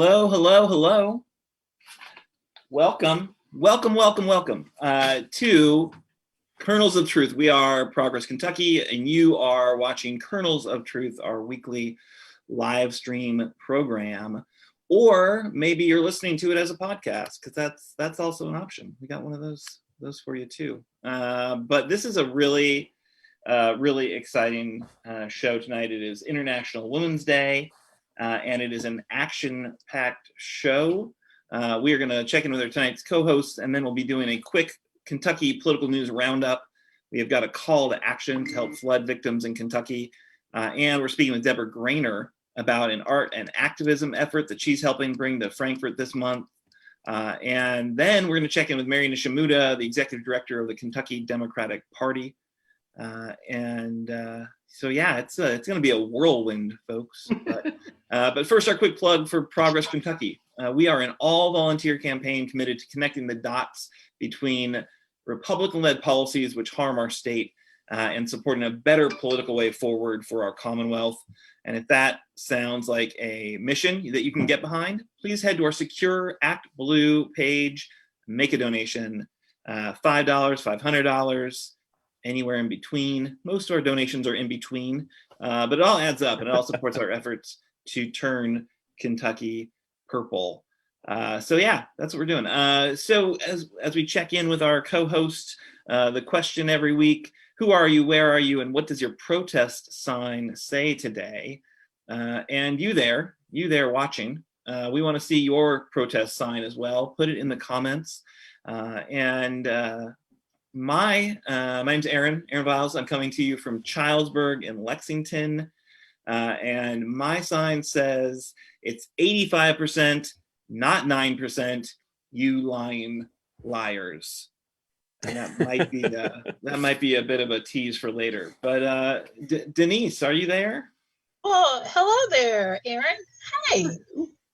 Hello, hello, hello. Welcome to Kernels of Truth. We are Progress Kentucky, and you are watching Kernels of Truth, our weekly live stream program. Or maybe you're listening to it as a podcast, because that's also an option. We got one of those for you too. But this is a really exciting show tonight. It is International Women's Day. And it is an action-packed show. We are going to check in with our tonight's co-hosts, and then we'll be doing a quick Kentucky political news roundup. We have got a call to action to help flood victims in Kentucky. And we're speaking with Deborah Greener about an art and activism effort that she's helping bring to Frankfort this month. And then we're going to check in with Mary Nishimuta, the executive director of the Kentucky Democratic Party. So yeah, it's going to be a whirlwind, folks. But first, our quick plug for Progress Kentucky. We are an all-volunteer campaign committed to connecting the dots between Republican-led policies which harm our state and supporting a better political way forward for our Commonwealth. And if that sounds like a mission that you can get behind, please head to our Secure Act Blue page, make a donation, $5, $500, anywhere in between. Most of our donations are in between, but it all adds up and it all supports our efforts to turn Kentucky purple. So yeah, that's what we're doing. So as we check in with our co-host, the question every week, who are you, where are you, and what does your protest sign say today? And you there watching, we want to see your protest sign as well. Put it in the comments. My name's Aaron Viles. I'm coming to you from Childsburg in Lexington. And my sign says it's 85%, not 9%, you lying liars. And that might be a bit of a tease for later. But Denise, are you there? Oh, hello there, Aaron. Hi.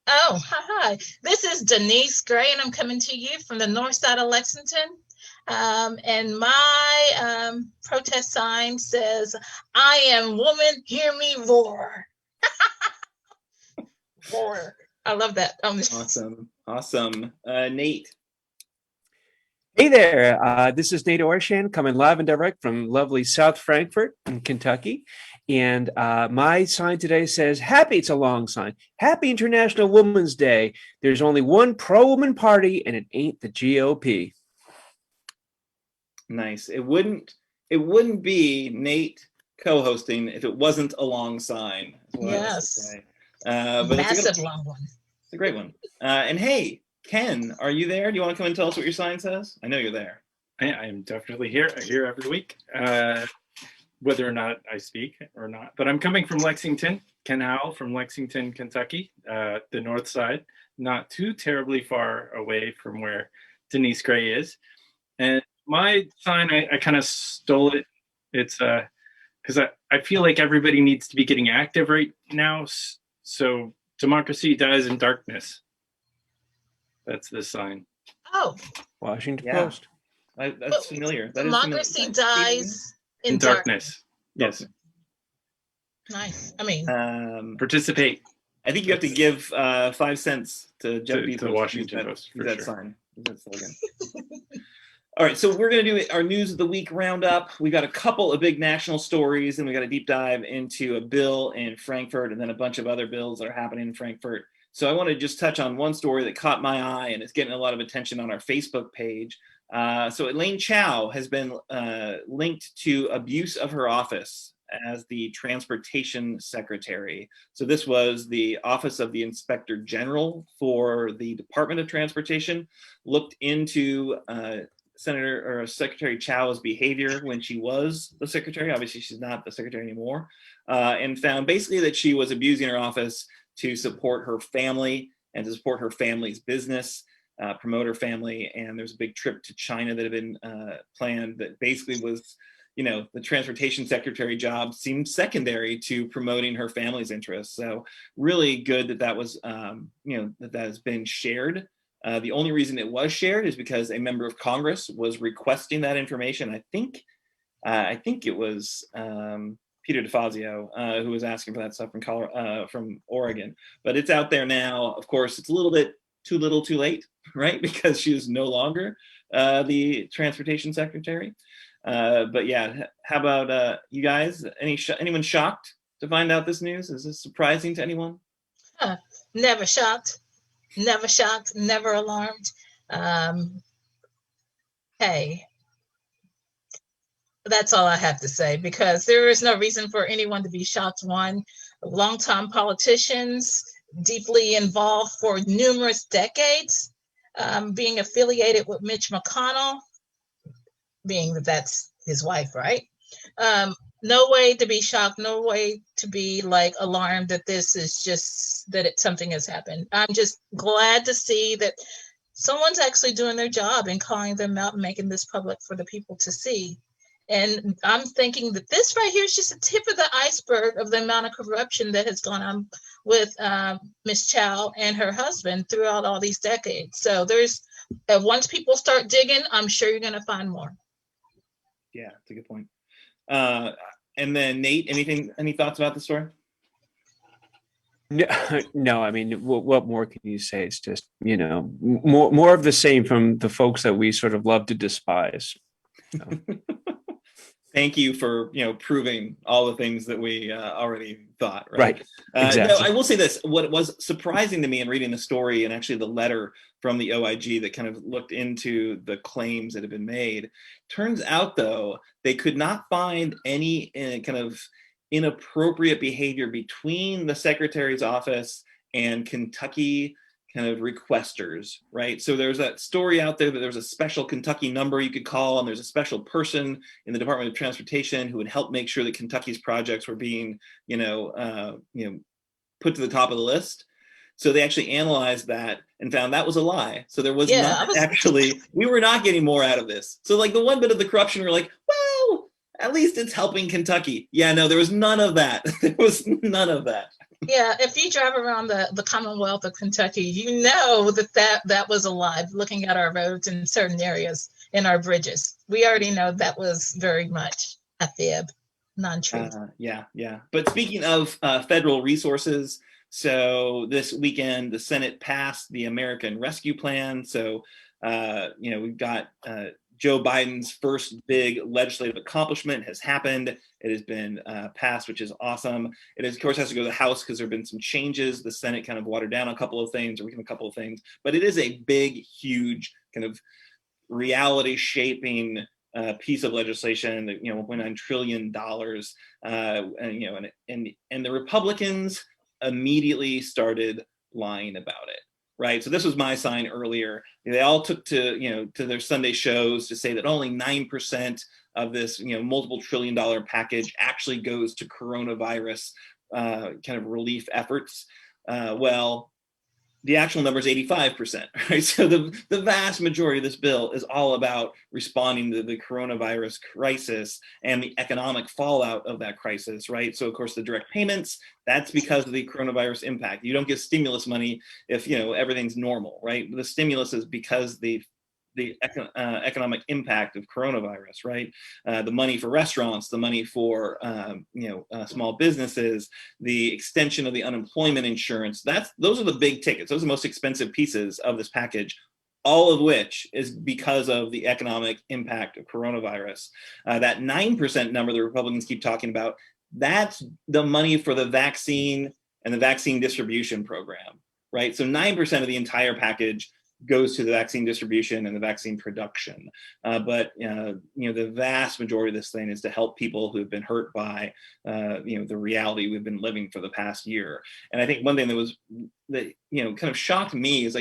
Oh, hi. This is Denise Gray, and I'm coming to you from the north side of Lexington. And my protest sign says, "I am woman, hear me roar." Roar. I love that. Awesome. Nate. Hey there, this is Nate Orshan coming live and direct from lovely South Frankfort in Kentucky. And my sign today says, it's a long sign, Happy International Women's Day. There's only one pro-woman party and it ain't the GOP. Nice. It wouldn't be Nate co-hosting if it wasn't a long sign. Yes. But massive long one. It's a great one. And hey, Ken, are you there? Do you want to come and tell us what your sign says? I know you're there. I am definitely here. I'm here every week, whether or not I speak or not. But I'm coming from Lexington, Ken Howell from Lexington, Kentucky, the north side, not too terribly far away from where Denise Gray is. And my sign, I kind of stole it. It's because I feel like everybody needs to be getting active right now. So democracy dies in darkness. That's the sign. Oh, Washington Post. That's familiar. Democracy dies in darkness. Yes. Nice. I mean, participate. I think you have to give 5 cents to Jeff Bezos to the Washington Post for that sure. sign. That slogan. All right, so we're going to do our News of the Week roundup. We've got a couple of big national stories, and we got a deep dive into a bill in Frankfort, and then a bunch of other bills that are happening in Frankfort. So I want to just touch on one story that caught my eye, and it's getting a lot of attention on our Facebook page. So Elaine Chao has been linked to abuse of her office as the transportation secretary. So this was the Office of the Inspector General for the Department of Transportation, looked into Secretary Chao's behavior when she was the secretary. Obviously, she's not the secretary anymore, and found basically that she was abusing her office to support her family and to support her family's business, promote her family. And there's a big trip to China that had been planned that basically was, the transportation secretary job seemed secondary to promoting her family's interests. So really good that was, that has been shared. The only reason it was shared is because a member of Congress was requesting that information. I think it was Peter DeFazio, who was asking for that stuff from Oregon. But it's out there now. Of course, it's a little bit too little, too late, right? Because she is no longer the transportation secretary. But yeah, how about you guys? Anyone shocked to find out this news? Is this surprising to anyone? Never shocked, never alarmed. Hey, that's all I have to say, because there is no reason for anyone to be shocked. One, longtime politicians, deeply involved for numerous decades, being affiliated with Mitch McConnell, being that that's his wife, right? No way to be shocked, no way to be like alarmed that this is just that something has happened. I'm just glad to see that someone's actually doing their job and calling them out and making this public for the people to see. And I'm thinking that this right here is just the tip of the iceberg of the amount of corruption that has gone on with Ms. Chow and her husband throughout all these decades. So there's, once people start digging, I'm sure you're going to find more. Yeah, that's a good point. And then Nate, any thoughts about the story? No, I mean, what more can you say? It's just, more of the same from the folks that we sort of love to despise. So. Thank you for proving all the things that we already thought. Right. Exactly. No, I will say this: what was surprising to me in reading the story and actually the letter from the OIG that kind of looked into the claims that have been made, turns out though they could not find any kind of inappropriate behavior between the secretary's office and Kentucky kind of requesters, right? So there's that story out there that there's a special Kentucky number you could call, and there's a special person in the Department of Transportation who would help make sure that Kentucky's projects were being, put to the top of the list. So they actually analyzed that and found that was a lie. So there was we were not getting more out of this. So like the one bit of the corruption, we're like, well, at least it's helping Kentucky. Yeah, no, there was none of that. There was none of that. Yeah, if you drive around the Commonwealth of Kentucky, you know that was a lie. Looking at our roads in certain areas and our bridges, we already know that was very much a fib, non-true. Yeah. But speaking of federal resources, so this weekend the Senate passed the American Rescue Plan. So we've got Joe Biden's first big legislative accomplishment has happened. It has been passed, which is awesome. It is, of course, has to go to the House because there have been some changes. The Senate kind of watered down a couple of things, or weakened a couple of things. But it is a big, huge kind of reality-shaping piece of legislation. $1.9 trillion, and the Republicans immediately started lying about it. Right. So this was my sign earlier. They all took to their Sunday shows to say that only 9% of this, multiple $1 trillion package actually goes to coronavirus kind of relief efforts. Well, the actual number is 85%, right? So the vast majority of this bill is all about responding to the coronavirus crisis and the economic fallout of that crisis, right? So of course the direct payments, that's because of the coronavirus impact. You don't get stimulus money if everything's normal, right? The stimulus is because the economic impact of coronavirus, right? The money for restaurants, the money for small businesses, the extension of the unemployment insurance. Those are the big tickets. Those are the most expensive pieces of this package, all of which is because of the economic impact of coronavirus. That 9% number the Republicans keep talking about, that's the money for the vaccine and the vaccine distribution program, right? So 9% of the entire package goes to the vaccine distribution and the vaccine production. But the vast majority of this thing is to help people who have been hurt by, the reality we've been living for the past year. And I think one thing that kind of shocked me is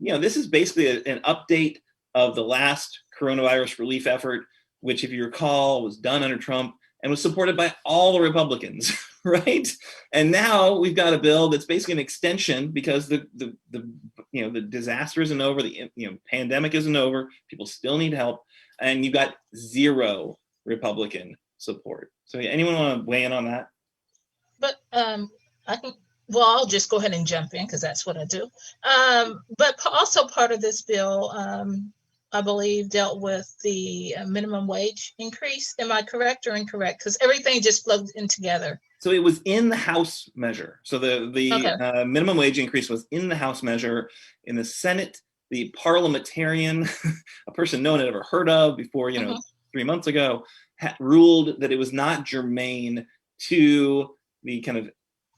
this is basically an update of the last coronavirus relief effort, which, if you recall, was done under Trump and was supported by all the Republicans, right? And now we've got a bill that's basically an extension because the disaster isn't over, the pandemic isn't over, people still need help, and you've got zero Republican support. So anyone want to weigh in on that? But I'll just go ahead and jump in because that's what I do. But also part of this bill I believe, dealt with the minimum wage increase. Am I correct or incorrect? Because everything just flowed in together. So it was in the House measure. So the minimum wage increase was in the House measure. In the Senate, the parliamentarian, a person no one had ever heard of before, 3 months ago, ruled that it was not germane to the kind of,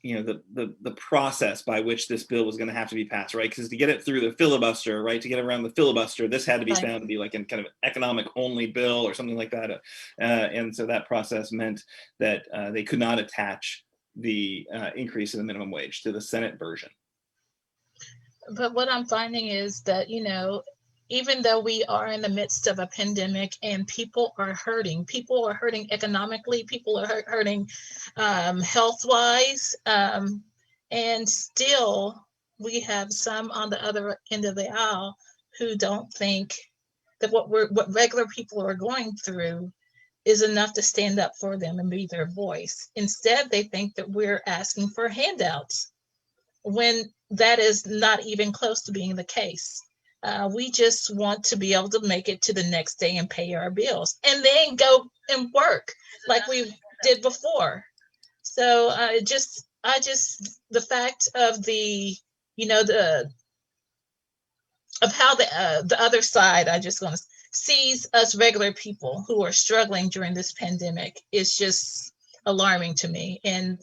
the process by which this bill was going to have to be passed, right? Because to get it through the filibuster, right, to get around the filibuster, this had to be found to be like a kind of economic only bill or something like that. And so that process meant that they could not attach the increase in the minimum wage to the Senate version. But what I'm finding is that, even though we are in the midst of a pandemic and people are hurting economically, people are hurting health-wise, and still we have some on the other end of the aisle who don't think that what regular people are going through is enough to stand up for them and be their voice. Instead, they think that we're asking for handouts, when that is not even close to being the case. We just want to be able to make it to the next day and pay our bills and then go and work like we did before. So the fact of of how the other side, I just want to sees us regular people who are struggling during this pandemic is just alarming to me. And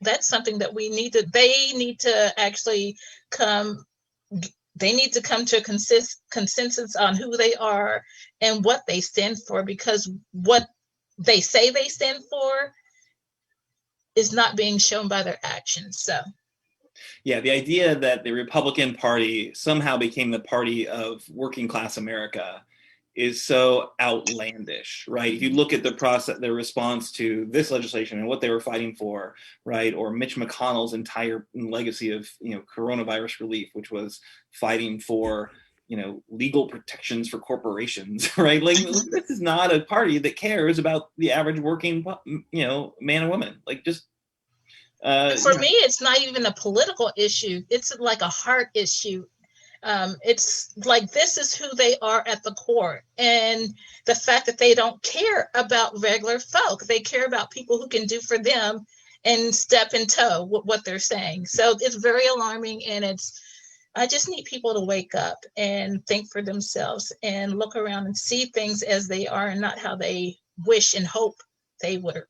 that's something that they need to actually come to a consensus on who they are and what they stand for, because what they say they stand for is not being shown by their actions. So yeah, the idea that the Republican Party somehow became the party of working class America is so outlandish, right? If you look at their response to this legislation and what they were fighting for, right? Or Mitch McConnell's entire legacy of, coronavirus relief, which was fighting for, legal protections for corporations, right? Like, this is not a party that cares about the average working, man and woman. Like, just for me, it's not even a political issue. It's like a heart issue. It's like, this is who they are at the core. And the fact that they don't care about regular folk, they care about people who can do for them and step in tow with what they're saying. So it's very alarming. And I just need people to wake up and think for themselves and look around and see things as they are and not how they wish and hope they were.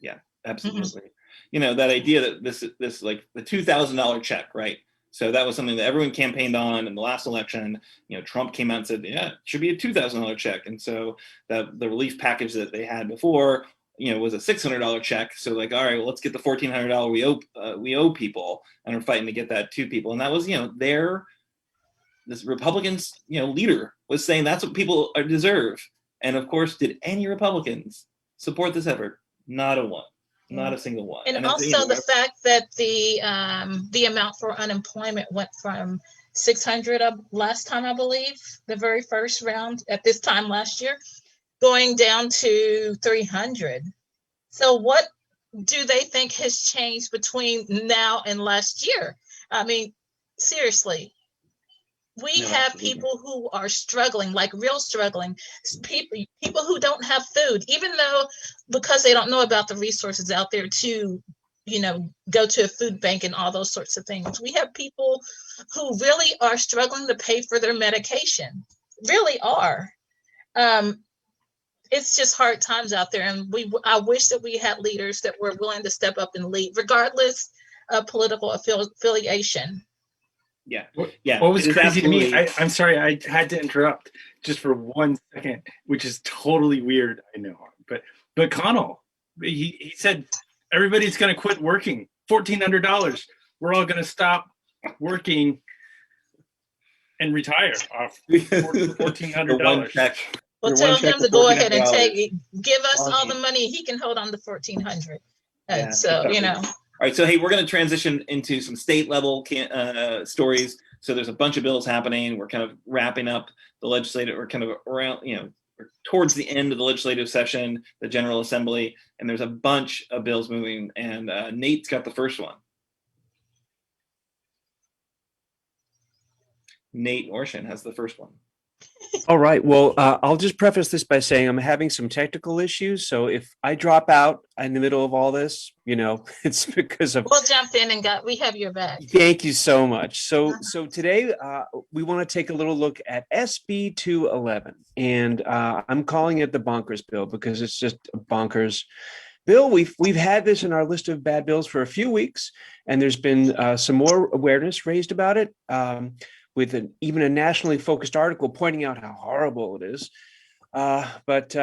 Yeah, absolutely. That idea that this like the $2,000 check, right? So that was something that everyone campaigned on in the last election. Trump came out and said, yeah, it should be a $2,000 check. And so the relief package that they had before, was a $600 check. So like, all right, well, let's get the $1,400 we owe people, and we're fighting to get that to people. And that was, this Republicans, leader was saying that's what people deserve. And of course, did any Republicans support this effort? Not a one. Not a single one. And also the fact that the amount for unemployment went from 600 last time, I believe, the very first round at this time last year, going down to 300. So what do they think has changed between now and last year? I mean, seriously. We have people who are struggling, like real struggling, people who don't have food, even though, because they don't know about the resources out there to, go to a food bank and all those sorts of things. We have people who really are struggling to pay for their medication, really are. It's just hard times out there. And I wish that we had leaders that were willing to step up and lead, regardless of political affiliation. Yeah. What was crazy to me, I'm sorry, I had to interrupt just for 1 second, which is totally weird, I know. But McConnell, he said everybody's going to quit working. $1,400. We're all going to stop working and retire off $1,400. Well, tell him to go ahead and give us all the money. He can hold on to $1,400. So, All right, so hey, we're going to transition into some state level stories. So there's a bunch of bills happening. We're kind of wrapping up the legislative, or kind of around, we're towards the end of the legislative session, the General Assembly, and there's a bunch of bills moving. And Nate's got the first one. Nate Orshan has the first one. All right. Well, I'll just preface this by saying I'm having some technical issues. So if I drop out in the middle of all this, it's because of. We'll jump in and we have your back. Thank you so much. So today we want to take a little look at SB 211, and I'm calling it the bonkers bill because it's just a bonkers bill. We've had this in our list of bad bills for a few weeks, and there's been some more awareness raised about it. With even a nationally focused article pointing out how horrible it is. But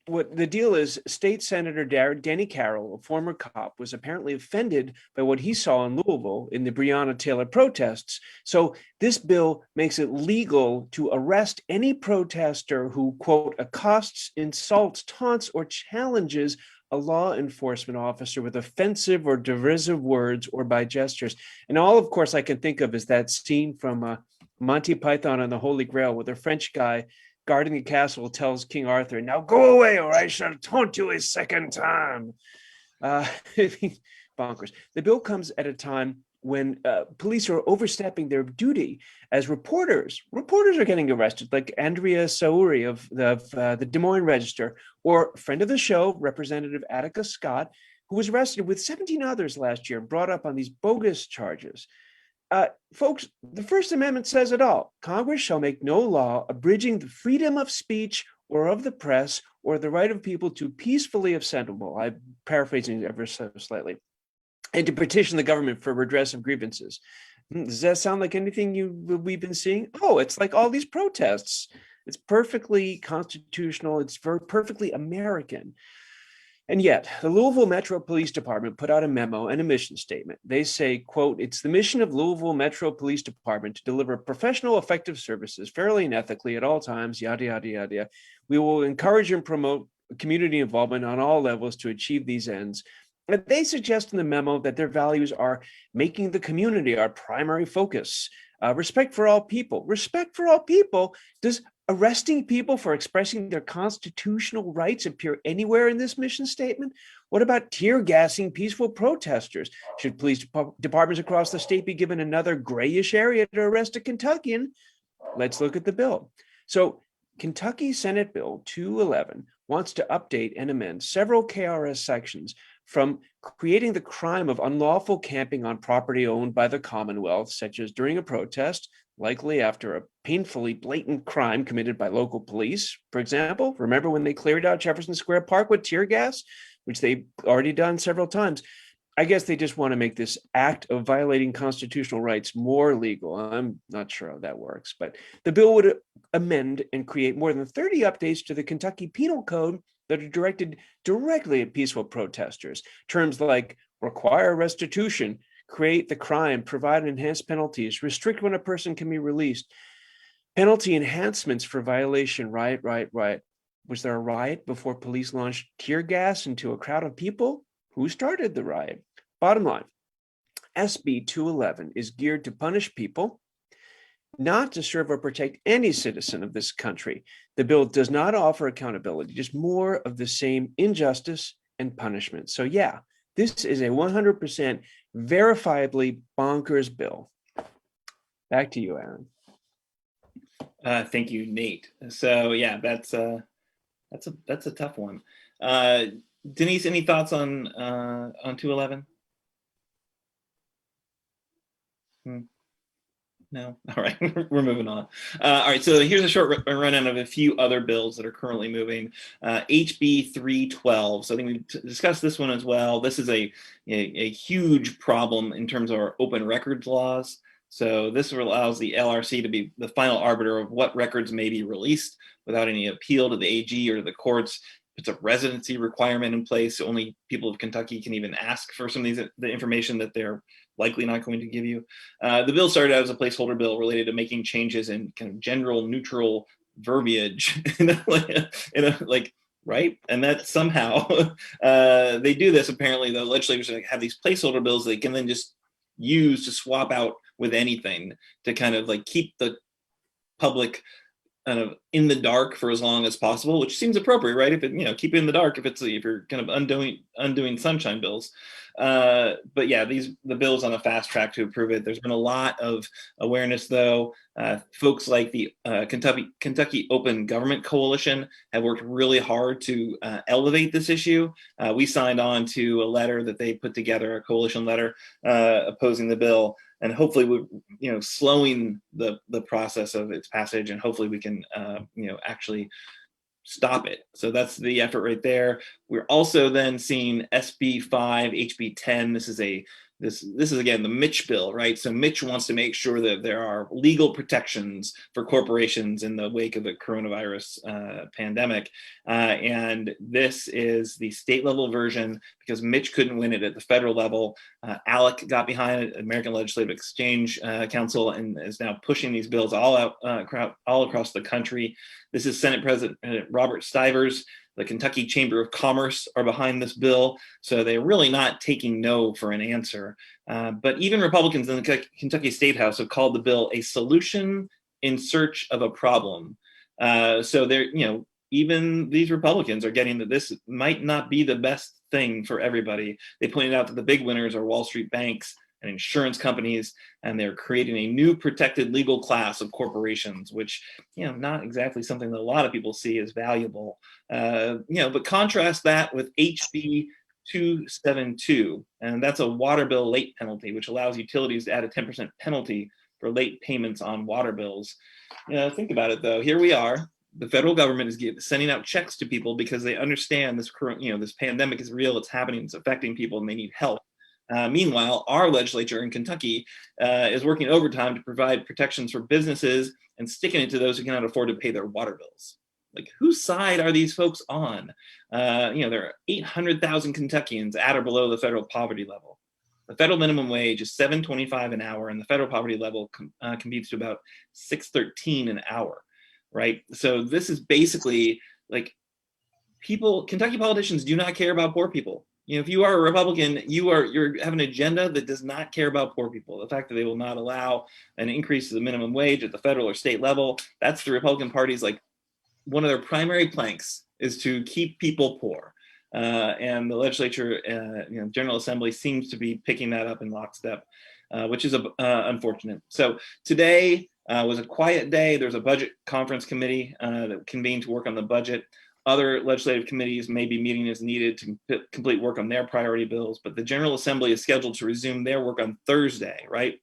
what the deal is, State Senator Danny Carroll, a former cop, was apparently offended by what he saw in Louisville in the Breonna Taylor protests. So this bill makes it legal to arrest any protester who, quote, accosts, insults, taunts, or challenges a law enforcement officer with offensive or derisive words or by gestures. And all, of course, I can think of is that scene from Monty Python and the Holy Grail, where the French guy guarding the castle tells King Arthur, "Now go away or I shall taunt you a second time." Bonkers. The bill comes at a time when police are overstepping their duty as reporters. Reporters are getting arrested, like Andrea Sauri of the Des Moines Register, or friend of the show, Representative Attica Scott, who was arrested with 17 others last year and brought up on these bogus charges. Folks, the First Amendment says it all. Congress shall make no law abridging the freedom of speech or of the press or the right of people to peacefully assemble. I'm paraphrasing ever so slightly. And to petition the government for redress of grievances. Does that sound like anything we've been seeing? Oh, it's like all these protests. It's perfectly constitutional. It's perfectly American. And yet, the Louisville Metro Police Department put out a memo and a mission statement. They say, quote, "It's the mission of Louisville Metro Police Department to deliver professional, effective services fairly and ethically at all times, yada, yada, yada. We will encourage and promote community involvement on all levels to achieve these ends." They suggest in the memo that their values are making the community our primary focus, respect for all people. Respect for all people? Does arresting people for expressing their constitutional rights appear anywhere in this mission statement? What about tear gassing peaceful protesters? Should police departments across the state be given another grayish area to arrest a Kentuckian? Let's look at the bill. So Kentucky Senate Bill 211 wants to update and amend several KRS sections, from creating the crime of unlawful camping on property owned by the Commonwealth, such as during a protest, likely after a painfully blatant crime committed by local police. For example, remember when they cleared out Jefferson Square Park with tear gas, which they've already done several times. I guess they just want to make this act of violating constitutional rights more legal. I'm not sure how that works, but the bill would amend and create more than 30 updates to the Kentucky Penal Code that are directed directly at peaceful protesters. Terms like require restitution, create the crime, provide enhanced penalties, restrict when a person can be released, penalty enhancements for violation, riot. Was there a riot before police launched tear gas into a crowd of people? Who started the riot? Bottom line, SB 211 is geared to punish people, not to serve or protect any citizen of this country. The bill does not offer accountability, just more of the same injustice and punishment. So yeah, this is a 100% verifiably bonkers bill. Back to you, Aaron. Thank you, Nate. So yeah, that's a tough one. Denise, any thoughts on 211? No. All right, we're moving on. All right, so here's a short rundown of a few other bills that are currently moving. HB 312. So I think we discussed this one as well. This is a huge problem in terms of our open records laws. So this allows the LRC to be the final arbiter of what records may be released without any appeal to the AG or the courts. It's a residency requirement in place. So only people of Kentucky can even ask for some of the information that they're likely not going to give you. The bill started out as a placeholder bill related to making changes in kind of general neutral verbiage, right? And that somehow they do this. Apparently, the legislators have these placeholder bills they can then just use to swap out with anything to kind of like keep the public kind of in the dark for as long as possible, which seems appropriate, right? If it, keep it in the dark if you're kind of undoing sunshine bills. But yeah, the bill's on a fast track to approve it. There's been a lot of awareness, though. Folks like the Kentucky Open Government Coalition have worked really hard to elevate this issue. We signed on to a letter that they put together, a coalition letter opposing the bill, and hopefully we're slowing the process of its passage, and hopefully we can actually stop it. So that's the effort right there. We're also then seeing SB 5, HB 10. This is again the Mitch bill, right? So Mitch wants to make sure that there are legal protections for corporations in the wake of the coronavirus pandemic. And this is the state level version because Mitch couldn't win it at the federal level. ALEC got behind it, American Legislative Exchange Council, and is now pushing these bills all across the country. This is Senate President Robert Stivers. The Kentucky Chamber of Commerce are behind this bill, so they're really not taking no for an answer. But even Republicans in the Kentucky State House have called the bill a solution in search of a problem. So they're, even these Republicans are getting that this might not be the best thing for everybody. They pointed out that the big winners are Wall Street banks and insurance companies, and they're creating a new protected legal class of corporations, which, not exactly something that a lot of people see as valuable. But contrast that with HB 272, and that's a water bill late penalty, which allows utilities to add a 10% penalty for late payments on water bills. Think about it though. Here we are. The federal government is sending out checks to people because they understand this current, this pandemic is real, it's happening, it's affecting people, and they need help. Meanwhile, our legislature in Kentucky is working overtime to provide protections for businesses and sticking it to those who cannot afford to pay their water bills. Like, whose side are these folks on? There are 800,000 Kentuckians at or below the federal poverty level. The federal minimum wage is $7.25 an hour, and the federal poverty level competes to about $6.13 an hour, right? So this is basically like Kentucky politicians do not care about poor people. If you are a Republican, you have an agenda that does not care about poor people. The fact that they will not allow an increase to the minimum wage at the federal or state level, that's the Republican Party's one of their primary planks is to keep people poor. And the legislature, General Assembly seems to be picking that up in lockstep, which is unfortunate. So today was a quiet day. There's a budget conference committee that convened to work on the budget. Other legislative committees may be meeting as needed to complete work on their priority bills, but the General Assembly is scheduled to resume their work on Thursday, right?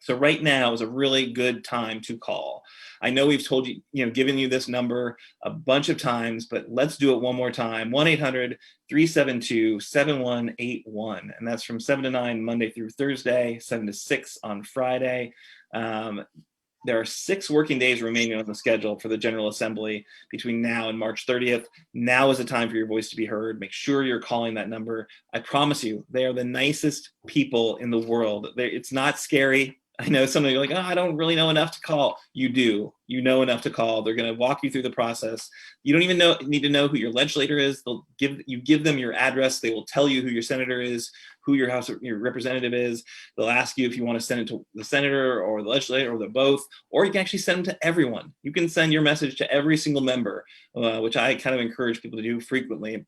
So right now is a really good time to call. I know we've told you, given you this number a bunch of times, but let's do it one more time. 1-800-372-7181. And that's from 7 to 9, Monday through Thursday, 7 to 6 on Friday. There are 6 working days remaining on the schedule for the General Assembly between now and March 30th. Now is the time for your voice to be heard. Make sure you're calling that number. I promise you, they are the nicest people in the world. It's not scary. I know some of you are like, I don't really know enough to call. You do. You know enough to call. They're going to walk you through the process. You don't even need to know who your legislator is. You give them your address. They will tell you who your senator is, who your representative is. They'll ask you if you want to send it to the senator or the legislator or the both, or you can actually send them to everyone. You can send your message to every single member, which I kind of encourage people to do frequently.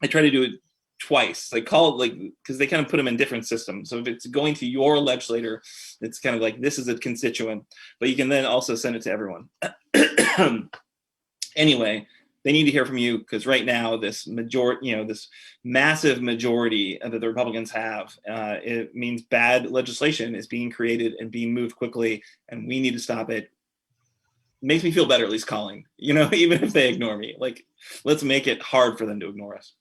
I try to do it twice. Because they kind of put them in different systems. So if it's going to your legislator, it's kind of like, this is a constituent, but you can then also send it to everyone. Anyway, they need to hear from you, because right now this massive majority that the Republicans have, it means bad legislation is being created and being moved quickly, and we need to stop it. It makes me feel better at least calling, even if they ignore me. Let's make it hard for them to ignore us.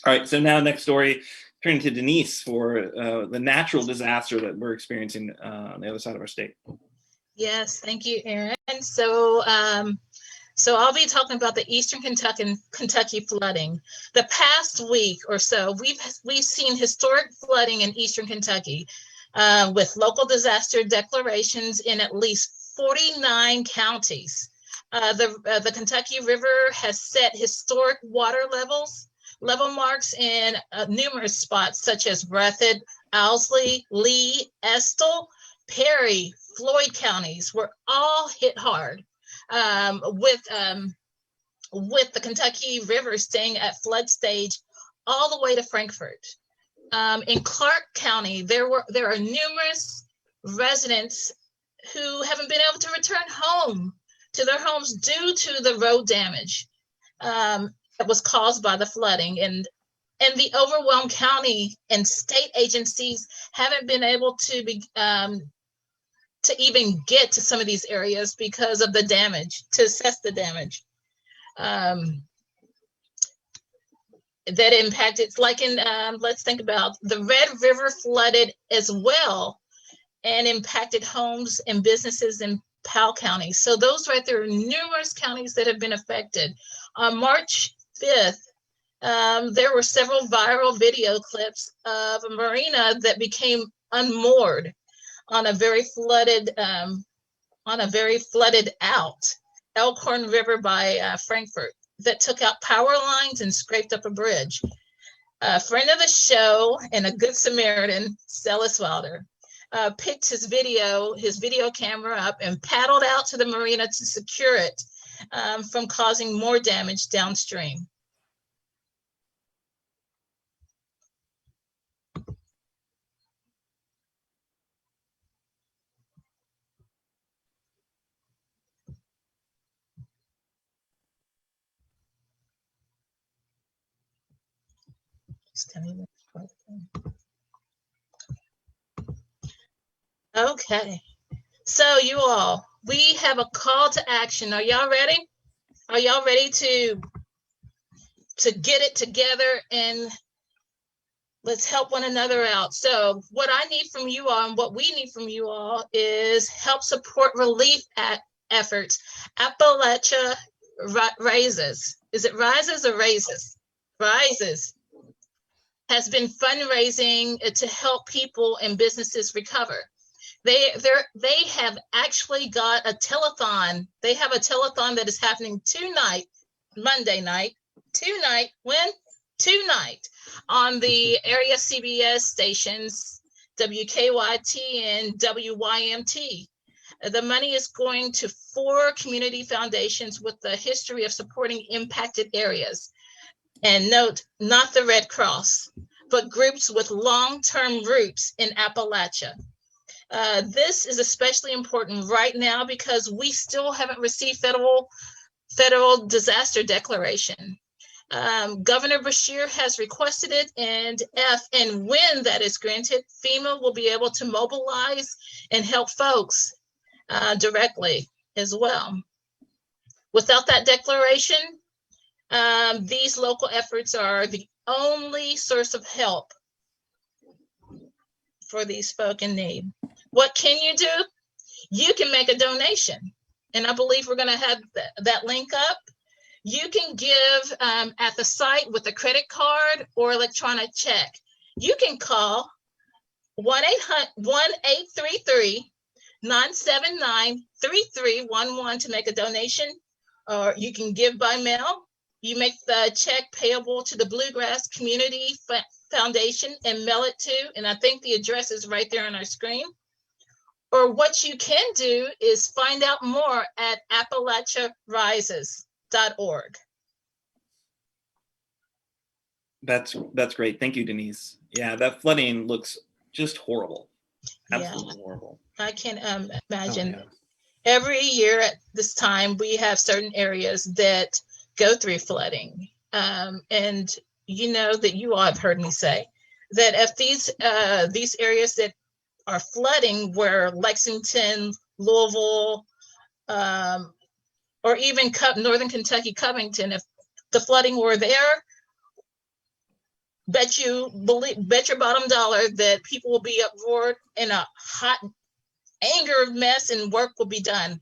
All right, so now next story, turning to Denise for the natural disaster that we're experiencing on the other side of our state. Yes, thank you, Aaron. So I'll be talking about the Eastern Kentucky flooding. The past week or so, we've seen historic flooding in Eastern Kentucky with local disaster declarations in at least 49 counties. The Kentucky River has set historic water level marks in numerous spots such as Breathitt, Owsley, Lee, Estill, Perry, Floyd counties were all hit hard, with the Kentucky River staying at flood stage all the way to Frankfort. in Clark County, there are numerous residents who haven't been able to return home to their homes due to the road damage that was caused by the flooding. And the overwhelmed county and state agencies haven't been able to even get to some of these areas because of the damage, to assess the damage that impacted. Like in, let's think about the Red River flooded as well and impacted homes and businesses in Powell County. So those right there are numerous counties that have been affected. On March 5th, there were several viral video clips of a marina that became unmoored on a very flooded out Elkhorn River by Frankfort, that took out power lines and scraped up a bridge. A friend of the show and a good Samaritan, Celis Wilder, picked his video camera up and paddled out to the marina to secure it from causing more damage downstream. Okay, so you all, we have a call to action. Are y'all ready? Are y'all ready to get it together and let's help one another out? So what I need from you all and what we need from you all is help support relief efforts. Appalachia Rises. Is it rises or raises? Rises has been fundraising to help people and businesses recover. They have actually got a telethon. They have a telethon that is happening tonight, Monday night, tonight on the area CBS stations, WKYT and WYMT. The money is going to 4 community foundations with the history of supporting impacted areas. And note, not the Red Cross, but groups with long-term roots in Appalachia. This is especially important right now because we still haven't received federal disaster declaration. Governor Beshear has requested it, and if and when that is granted, FEMA will be able to mobilize and help folks directly as well. Without that declaration, these local efforts are the only source of help for these folk in need. What can you do? You can make a donation. And I believe we're going to have that link up. You can give at the site with a credit card or electronic check. You can call 1-833-979-3311 to make a donation, or you can give by mail. You make the check payable to the Bluegrass Community Foundation and mail it to, and I think the address is right there on our screen. Or what you can do is find out more at appalachiarises.org. That's great. Thank you, Denise. Yeah, that flooding looks just horrible. Absolutely horrible. I can imagine. Oh, yeah. Every year at this time, we have certain areas that go through flooding. And you know that you all have heard me say that if these areas that are flooding, where Lexington, Louisville, or even Northern Kentucky, Covington, if the flooding were there, bet your bottom dollar that people will be uproared in a hot anger mess and work will be done.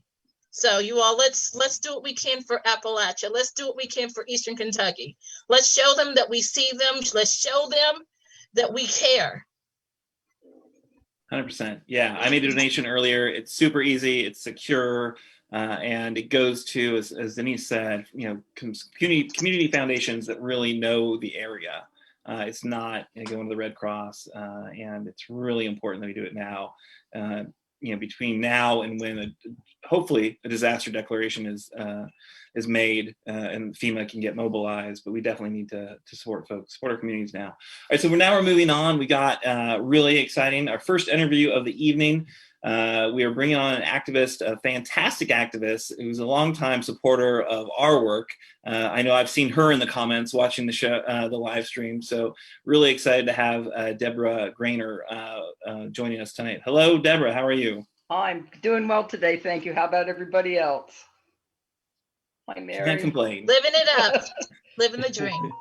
So you all, let's do what we can for Appalachia. Let's do what we can for Eastern Kentucky. Let's show them that we see them. Let's show them that we care. 100%. Yeah, I made a donation earlier. It's super easy. It's secure. And it goes to, as Denise said, community foundations that really know the area. It's not going to the Red Cross, and it's really important that we do it now. between now and when hopefully a disaster declaration is made and FEMA can get mobilized. But we definitely need to support folks, support our communities now. All right, so we're moving on. We got really exciting, our first interview of the evening. We are bringing on an activist, a fantastic activist, who's a longtime supporter of our work. I know I've seen her in the comments watching the show, the live stream. So really excited to have Deborah Greener joining us tonight. Hello, Deborah. How are you? I'm doing well today, thank you. How about everybody else? Hi, Mary. Can't complain. Living it up, living the dream.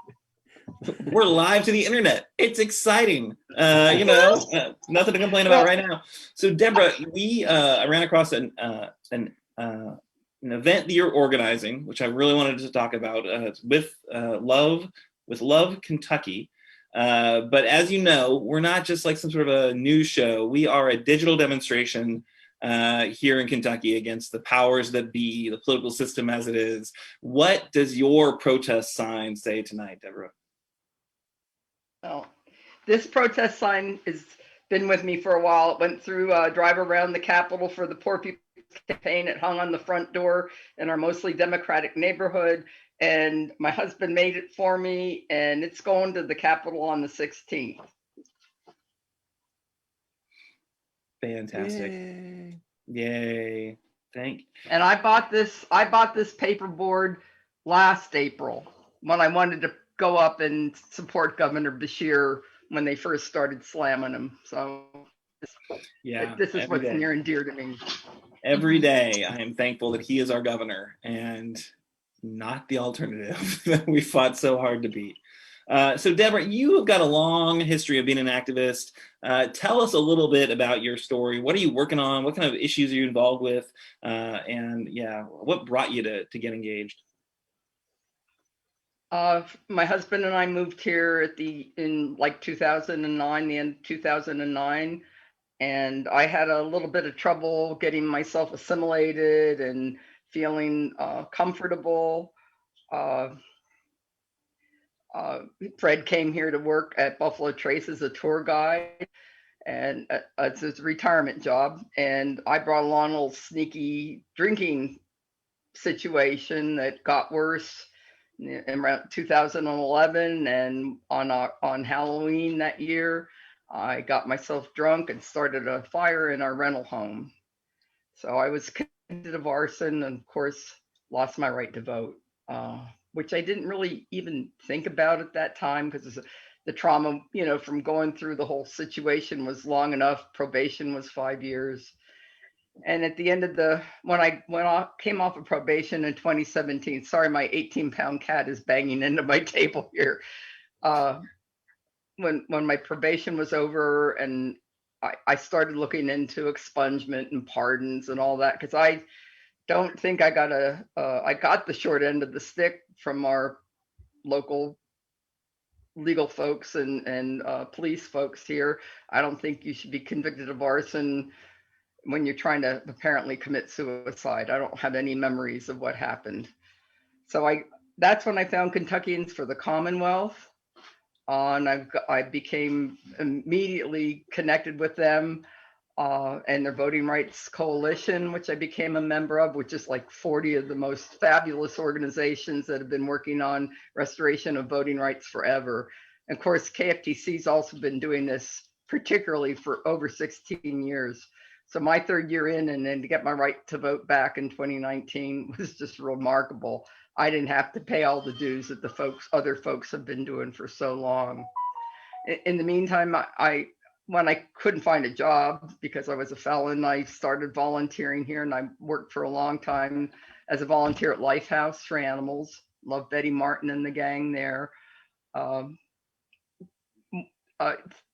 We're live to the internet. It's exciting. Nothing to complain about right now. So Deborah, I ran across an event that you're organizing, which I really wanted to talk about. It's with Love Kentucky. But as you know, we're not just like some sort of a news show. We are a digital demonstration here in Kentucky against the powers that be, the political system as it is. What does your protest sign say tonight, Deborah? Well, this protest sign has been with me for a while. It went through Drive Around the Capitol for the Poor People's Campaign. It hung on the front door in our mostly Democratic neighborhood. And my husband made it for me, and it's going to the Capitol on the 16th. Fantastic. Yay. Thank you. And I bought this paper board last April when I wanted to go up and support Governor Beshear when they first started slamming him. So this is what's near and dear to me. Every day I am thankful that he is our governor and not the alternative that we fought so hard to beat. So Deborah, you have got a long history of being an activist. Tell us a little bit about your story. What are you working on? What kind of issues are you involved with? What brought you to get engaged? My husband and I moved here in 2009, the end of 2009. And I had a little bit of trouble getting myself assimilated and feeling comfortable. Fred came here to work at Buffalo Trace as a tour guide, and it's his retirement job. And I brought along a little sneaky drinking situation that got worse in around 2011. And on Halloween that year, I got myself drunk and started a fire in our rental home. So I was convicted of arson and, of course, lost my right to vote, which I didn't really even think about at that time because the trauma, from going through the whole situation was long enough. Probation was 5 years. And at the end of when I came off of probation in 2017, sorry, my 18-pound cat is banging into my table here. When my probation was over and I started looking into expungement and pardons and all that, because I don't think I got the short end of the stick from our local legal folks and police folks here. I don't think you should be convicted of arson when you're trying to apparently commit suicide. I don't have any memories of what happened. So that's when I found Kentuckians for the Commonwealth. And I became immediately connected with them and their Voting Rights Coalition, which I became a member of, which is like 40 of the most fabulous organizations that have been working on restoration of voting rights forever. And of course, KFTC's also been doing this particularly for over 16 years. So my third year in, and then to get my right to vote back in 2019 was just remarkable. I didn't have to pay all the dues that other folks have been doing for so long. In the meantime, when I couldn't find a job because I was a felon, I started volunteering here, and I worked for a long time as a volunteer at Lifehouse for animals. Love Betty Martin and the gang there.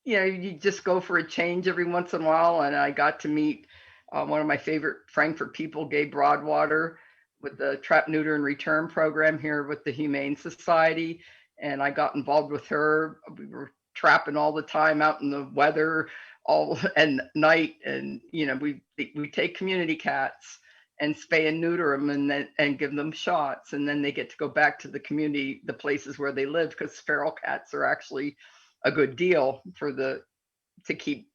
You just go for a change every once in a while, and I got to meet one of my favorite Frankfort people, Gabe Broadwater, with the Trap, Neuter, and Return program here with the Humane Society. And I got involved with her. We were trapping all the time out in the weather and night. And, we take community cats and spay and neuter them and give them shots. And then they get to go back to the community, the places where they live, because feral cats are actually a good deal for the to keep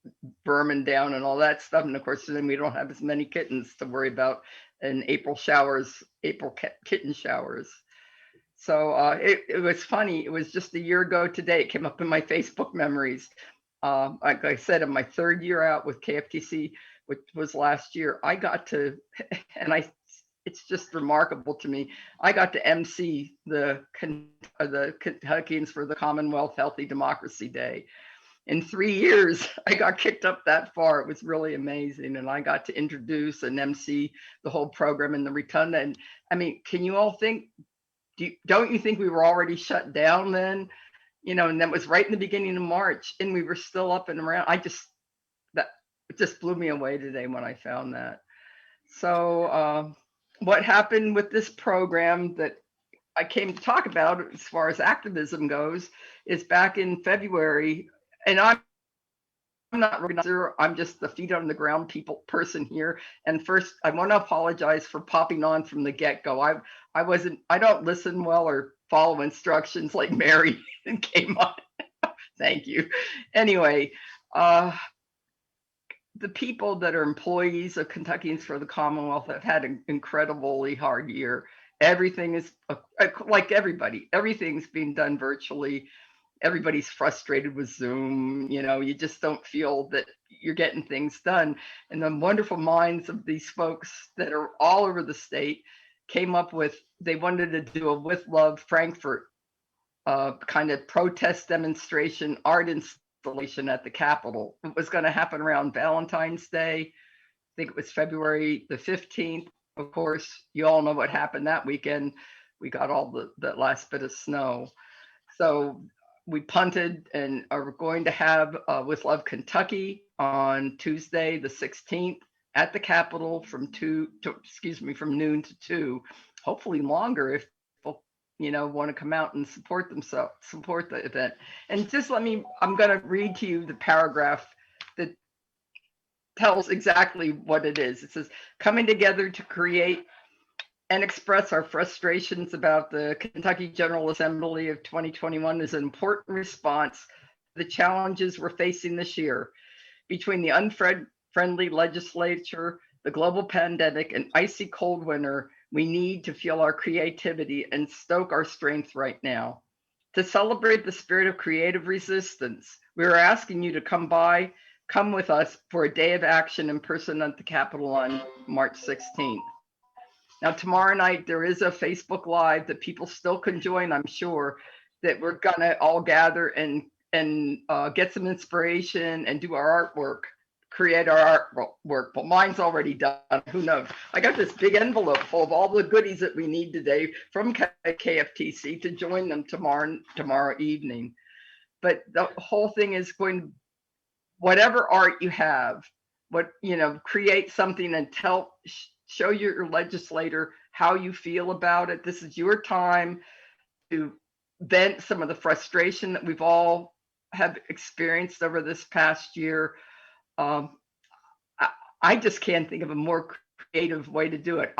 vermin down and all that stuff. And of course, then we don't have as many kittens to worry about in April kitten showers. So it was funny. It was just a year ago today. It came up in my Facebook memories. Like I said, in my 3rd year out with KFTC, which was last year, I got to, and it's just remarkable to me. I got to MC the Kentuckians for the Commonwealth Healthy Democracy Day. In 3 years, I got kicked up that far. It was really amazing. And I got to introduce and MC the whole program in the Rotunda. And I mean, can you all think, don't you think we were already shut down then? You know, and that was right in the beginning of March, and we were still up and around. It just blew me away today when I found that. So what happened with this program that I came to talk about as far as activism goes is back in February, and I'm not organizer, I'm just the feet on the ground person here. And first, I want to apologize for popping on from the get-go. I don't listen well or follow instructions like Mary and came on. Thank you. Anyway, the people that are employees of Kentuckians for the Commonwealth have had an incredibly hard year. Everything is like everybody, everything's being done virtually. Everybody's frustrated with Zoom. You know, you just don't feel that you're getting things done. And the wonderful minds of these folks that are all over the state came up with, they wanted to do a With Love Frankfort kind of protest demonstration, art installation at the Capitol. It was going to happen around Valentine's Day. I think it was February the 15th. Of course, you all know what happened that weekend. We got all the last bit of snow. So we punted and are going to have With Love Kentucky on Tuesday, the 16th at the Capitol from noon to 2, hopefully longer if people, want to come out and support the event. And just I'm going to read to you the paragraph that tells exactly what it is. It says, coming together to create and express our frustrations about the Kentucky General Assembly of 2021 is an important response to the challenges we're facing this year. Between the unfriendly legislature, the global pandemic, and icy cold winter, we need to feel our creativity and stoke our strength right now. To celebrate the spirit of creative resistance, we are asking you to come with us for a day of action in person at the Capitol on March 16th. Now, tomorrow night, there is a Facebook Live that people still can join, I'm sure, that we're going to all gather and get some inspiration and do our artwork, create our artwork. But mine's already done. Who knows? I got this big envelope full of all the goodies that we need today from KFTC to join them tomorrow evening. But the whole thing is going, whatever art you have, create something and show your legislator how you feel about it. This is your time to vent some of the frustration that we've all have experienced over this past year. I just can't think of a more creative way to do it.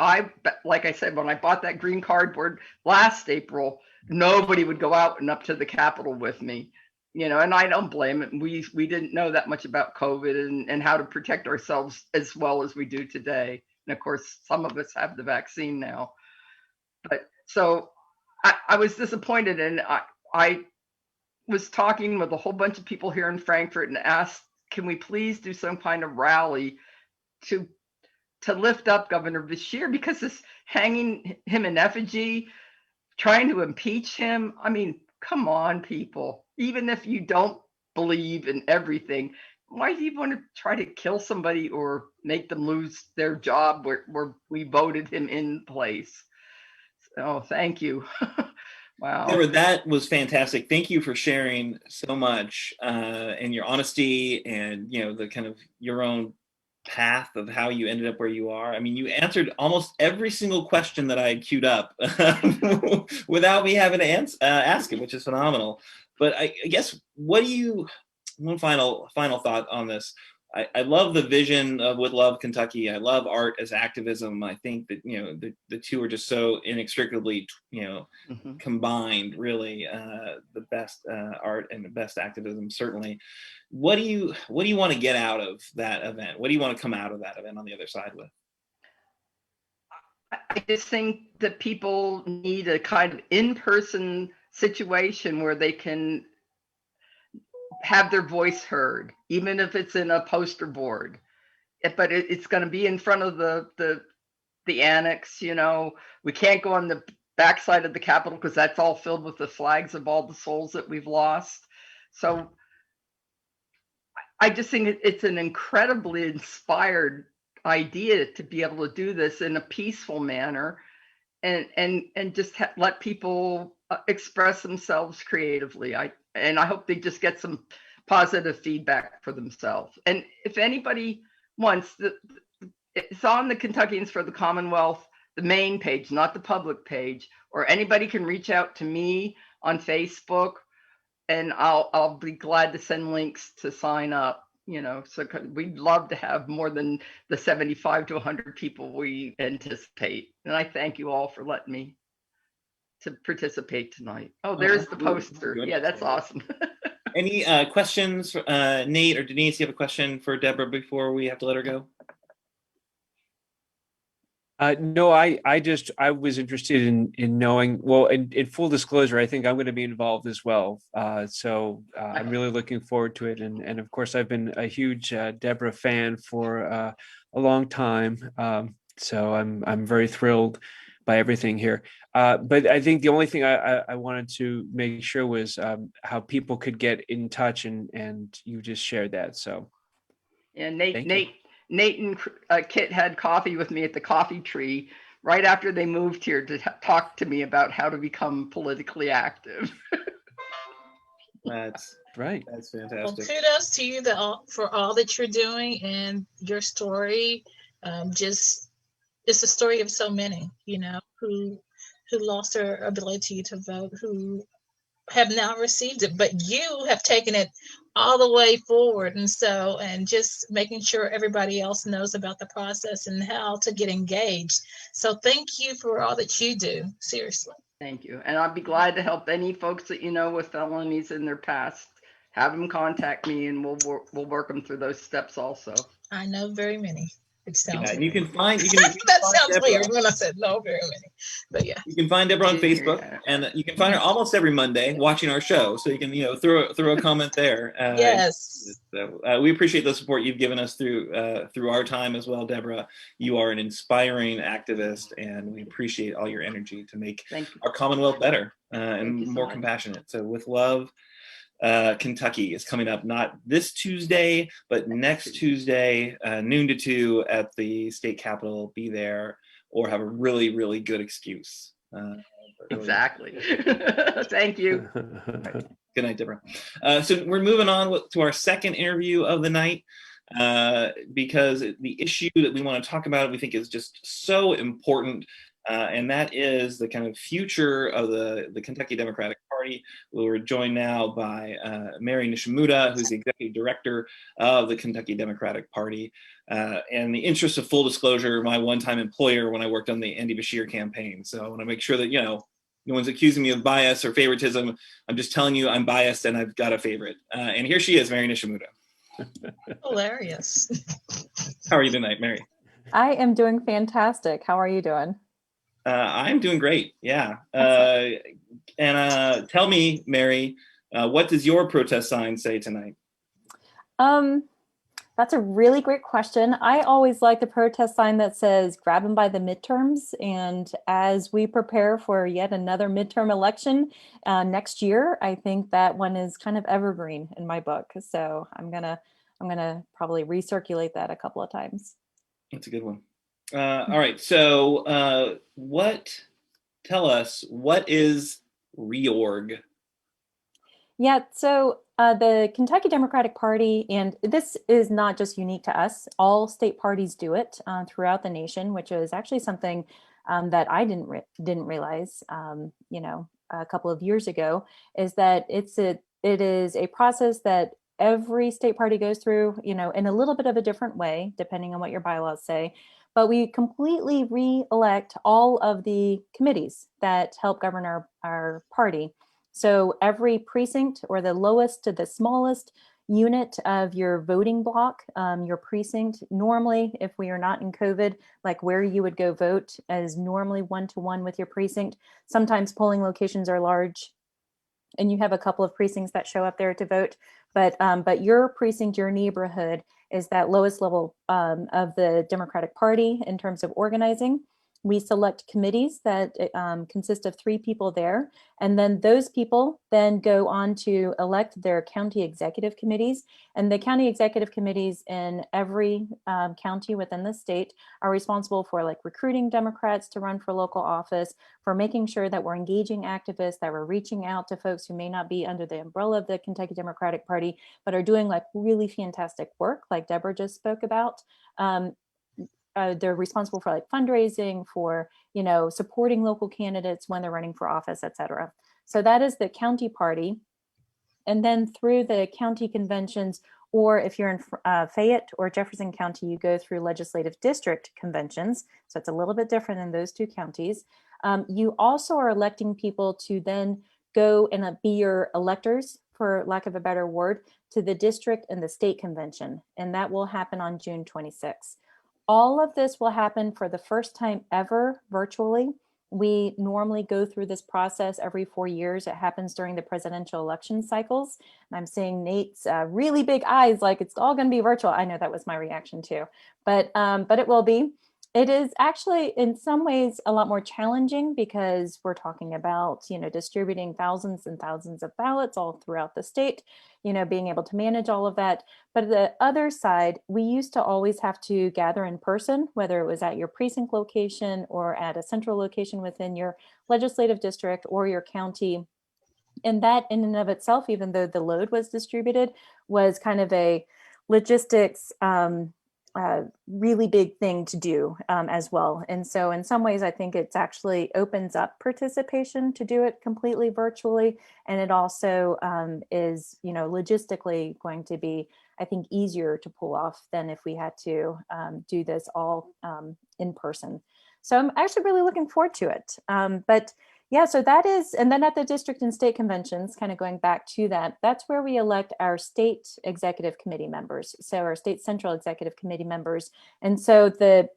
Like I said, when I bought that green cardboard last April, nobody would go out and up to the Capitol with me. And I don't blame it. We didn't know that much about COVID and how to protect ourselves as well as we do today. And of course, some of us have the vaccine now. But so I was disappointed, and I was talking with a whole bunch of people here in Frankfort and asked, can we please do some kind of rally to lift up Governor Beshear, because this hanging him in effigy, trying to impeach him. I mean, come on, people. Even if you don't believe in everything, why do you want to try to kill somebody or make them lose their job where we voted him in place? Oh, thank you. Wow. Deborah, that was fantastic. Thank you for sharing so much and your honesty and, the kind of your own path of how you ended up where you are. I mean, you answered almost every single question that I had queued up without me having to ask it, which is phenomenal. But I guess, one final thought on this. I love the vision of With Love Kentucky. I love art as activism. I think that, you know, the two are just so inextricably, you know, combined, really. The best art and the best activism, certainly. What do you want to get out of that event? What do you want to come out of that event on the other side with? I just think that people need a kind of in-person situation where they can have their voice heard, even if it's in a poster board. But it's going to be in front of the annex. You know, we can't go on the backside of the Capitol because that's all filled with the flags of all the souls that we've lost. So I just think it's an incredibly inspired idea to be able to do this in a peaceful manner and just let people express themselves creatively. I hope they just get some positive feedback for themselves. And if anybody wants, it's on the Kentuckians for the Commonwealth, the main page, not the public page, or anybody can reach out to me on Facebook, and I'll be glad to send links to sign up. You know, so we'd love to have more than the 75 to 100 people we anticipate. And I thank you all for letting me to participate tonight. Oh, there's the poster. Yeah, that's awesome. Any questions, Nate or Denise? You have a question for Deborah before we have to let her go? No, I was interested in knowing, well, in full disclosure, I think I'm going to be involved as well. So I'm really looking forward to it. And of course, I've been a huge Debra fan for a long time. So I'm very thrilled by everything here. But I think the only thing I wanted to make sure was how people could get in touch, and you just shared that. So yeah, Nate and Kit had coffee with me at the Coffee Tree right after they moved here to talk to me about how to become politically active. That's right. That's fantastic. Well, kudos to you for all that you're doing, and your story. Just it's a story of so many, you know, who lost their ability to vote, who have now received it, but you have taken it all the way forward. And just making sure everybody else knows about the process and how to get engaged. So thank you for all that you do. Seriously. Thank you. And I'll be glad to help any folks that you know with felonies in their past. Have them contact me and we'll work them through those steps also. I know very many. It sounds and you can find that sounds Deborah. Weird when I said no very many, but yeah. You can find Deborah on Facebook, and you can find her almost every Monday watching our show. So you can throw a comment there. Yes. We appreciate the support you've given us through our time as well, Deborah. You are an inspiring activist, and we appreciate all your energy to make our Commonwealth better and more compassionate. So with love. Kentucky is coming up not this Tuesday, but next Tuesday, noon to 2 at the state capitol. Be there or have a really, really good excuse. Exactly. Thank you. Right. Good night, Debra. So we're moving on to our second interview of the night because the issue that we want to talk about, we think is just so important. And that is the kind of future of the Kentucky Democratic Party. We're joined now by Mary Nishimuta, who's the executive director of the Kentucky Democratic Party. And the interest of full disclosure, my one-time employer when I worked on the Andy Beshear campaign. So I want to make sure that, no one's accusing me of bias or favoritism. I'm just telling you I'm biased and I've got a favorite. And here she is, Mary Nishimuta. Hilarious. How are you tonight, Mary? I am doing fantastic. How are you doing? I'm doing great. Yeah. And tell me, Mary, what does your protest sign say tonight? That's a really great question. I always like the protest sign that says grab them by the midterms. And as we prepare for yet another midterm election next year, I think that one is kind of evergreen in my book. So I'm gonna probably recirculate that a couple of times. That's a good one. All right. So tell us, what is REORG? Yeah, so the Kentucky Democratic Party, and this is not just unique to us, all state parties do it throughout the nation, which is actually something that I didn't realize, a couple of years ago, is that it is a process that every state party goes through, in a little bit of a different way, depending on what your bylaws say. But we completely re-elect all of the committees that help govern our party. So every precinct, or the lowest to the smallest unit of your voting block, your precinct, normally, if we are not in COVID, like where you would go vote is normally 1-to-1 with your precinct. Sometimes polling locations are large and you have a couple of precincts that show up there to vote, but your precinct, your neighborhood, is that lowest level of the Democratic Party in terms of organizing. We select committees that consist of 3 people there, and then those people then go on to elect their county executive committees. And the county executive committees in every county within the state are responsible for like recruiting Democrats to run for local office, for making sure that we're engaging activists, that we're reaching out to folks who may not be under the umbrella of the Kentucky Democratic Party, but are doing like really fantastic work, like Debra just spoke about. They're responsible for like fundraising, for, supporting local candidates when they're running for office, et cetera. So that is the county party. And then through the county conventions, or if you're in Fayette or Jefferson County, you go through legislative district conventions. So it's a little bit different in those 2 counties. You also are electing people to then go and be your electors, for lack of a better word, to the district and the state convention. And that will happen on June 26th. All of this will happen for the first time ever virtually. We normally go through this process every 4 years. It happens during the presidential election cycles. And I'm seeing Nate's really big eyes, like it's all going to be virtual. I know that was my reaction too, but it will be. It is actually in some ways a lot more challenging because we're talking about, distributing thousands and thousands of ballots all throughout the state, being able to manage all of that. But the other side, we used to always have to gather in person, whether it was at your precinct location or at a central location within your legislative district or your county. And that in and of itself, even though the load was distributed, was kind of a logistics really big thing to do as well. And so in some ways, I think it's actually opens up participation to do it completely virtually. And it also is, logistically going to be, I think, easier to pull off than if we had to do this all in person. So I'm actually really looking forward to it. But yeah, so that is, and then at the district and state conventions, kind of going back to that, that's where we elect our state executive committee members. So our state central executive committee members. And so the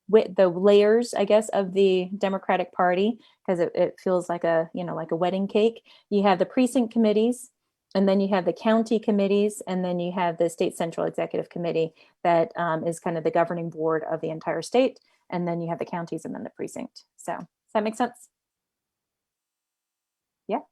layers, I guess, of the Democratic Party, because it feels like a wedding cake. You have the precinct committees, and then you have the county committees, and then you have the state central executive committee that is kind of the governing board of the entire state. And then you have the counties and then the precinct. So does that make sense? Yeah.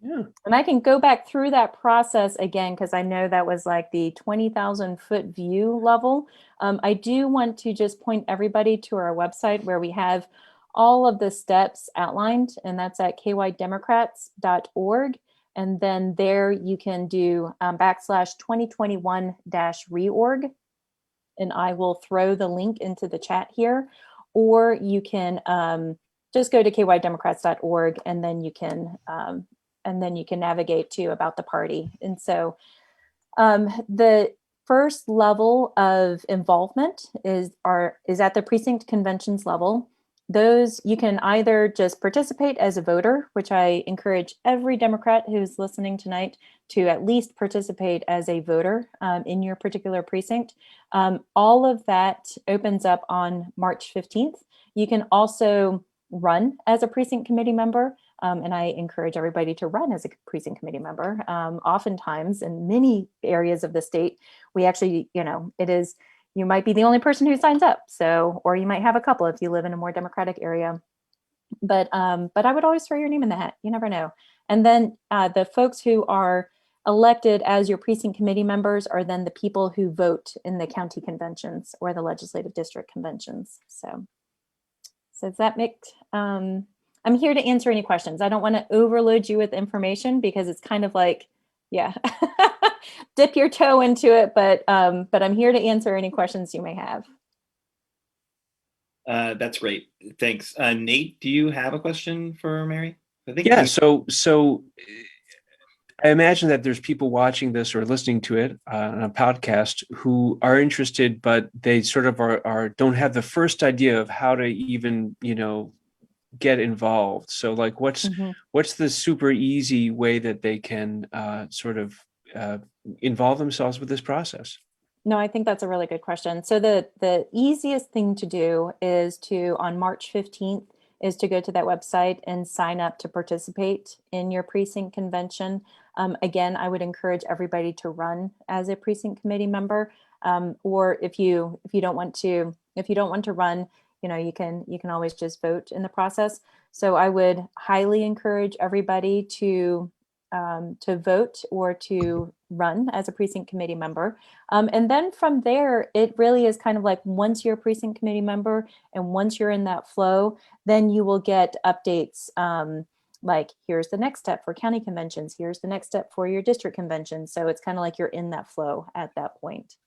And I can go back through that process again, because I know that was like the 20,000 foot view level. I do want to just point everybody to our website where we have all of the steps outlined, and that's at kydemocrats.org. And then there you can do /2021-REORG. And I will throw the link into the chat here, or you can just go to kydemocrats.org, and then you can navigate to about the party. And so the first level of involvement is at the precinct conventions level. Those you can either just participate as a voter, which I encourage every Democrat who's listening tonight to at least participate as a voter in your particular precinct. All of that opens up on March 15th. You can also run as a precinct committee member. And I encourage everybody to run as a precinct committee member. Oftentimes in many areas of the state, we actually, you might be the only person who signs up. So, or you might have a couple if you live in a more Democratic area. But I would always throw your name in the hat. You never know. And then the folks who are elected as your precinct committee members are then the people who vote in the county conventions or the legislative district conventions. So does that make, I'm here to answer any questions. I don't want to overload you with information because it's kind of like, yeah, dip your toe into it, but I'm here to answer any questions you may have. That's great. Thanks. Nate, do you have a question for Mary? I think yeah. So I imagine that there's people watching this or listening to it on a podcast who are interested, but they sort of don't have the first idea of how to even, get involved. So like, what's the super easy way that they can sort of involve themselves with this process? No, I think that's a really good question. So the easiest thing to do is on March 15th, is to go to that website and sign up to participate in your precinct convention. Again, I would encourage everybody to run as a precinct committee member, or if you don't want to run, you can always just vote in the process. So I would highly encourage everybody to vote or to run as a precinct committee member. And then from there, it really is kind of like, once you're a precinct committee member and once you're in that flow, then you will get updates like, here's the next step for county conventions, here's the next step for your district convention. So it's kind of like you're in that flow at that point.